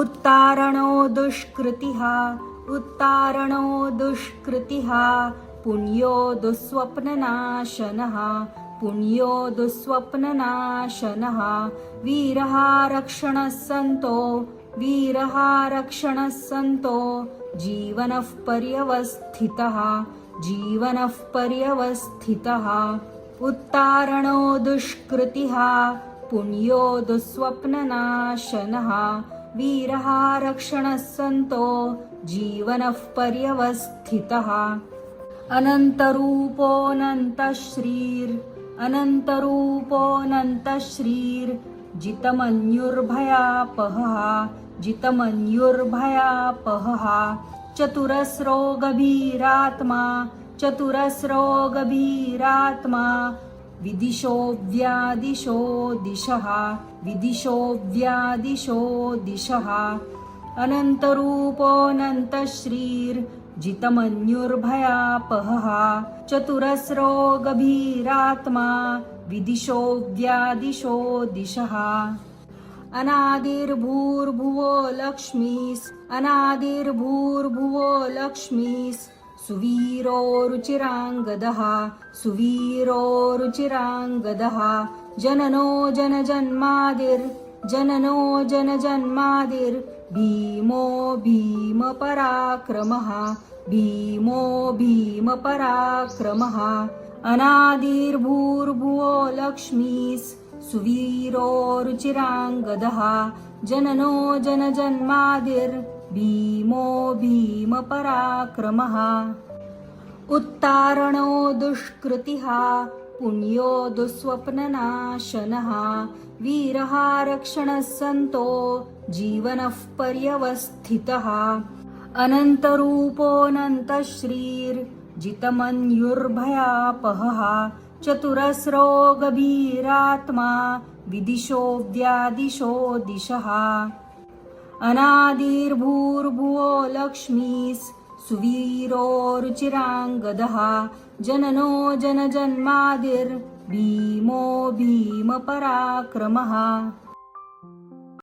उत्तारणो दुष्कृतिः उत्तारणो दुष्कृतिः पुण्यो दुःस्वप्ननाशनः पुण्यो दुःस्वप्ननाशनः वीरः रक्षणः सन्तो वीरः रक्षणः सन्तो जीवनः पर्यवस्थितः जीवनः पर्यवस्थितः उत्तारणो दुष्कृतिः पुण्यो दुःस्वप्ननाशनः वीरः रक्षणः सन्तो जीवनः पर्यवस्थितः अनन्तरूपोऽनन्तश्रीर् जितमन्युर्भयापहः जितमन्युर्भयापहः चतुरस्रो गभीरात्मा विदिशो व्यादिशो दिशः विदिशो व्यादिशो दिशः अनन्तरूपोऽनन्तश्रीर्जितमन्युर्भयापहः चतुरस्रो गभीरात्मा विदिशो व्यादिशो दिशः अनादिर्भूर्भुवो लक्ष्मीस् सुवीरो रुचिराङ्गदः जननो जनजन्मादिर्भीमो भीमपराक्रमः अनादिर्भूर्भुवो लक्ष्मीस् सुवीरो रुचिराङ्गदः जननो जनजन्मादिर्भीमो भीमपराक्रमः उत्तारणो दुष्कृतिः पुण्यो दुःस्वप्ननाशनः वीरः रक्षणः सन्तो जीवनः पर्यवस्थितः अनन्तरूपोऽनन्तश्रीर्जितमन्युर्भयापहः चतुरस्रो गभीरात्मा विदिशो व्यादिशो दिशः अनादिर्भूर्भुवो लक्ष्मीस् सुवीरो रुचिराङ्गदः जननो जनजन्मादिर्भीमो भीमपराक्रमः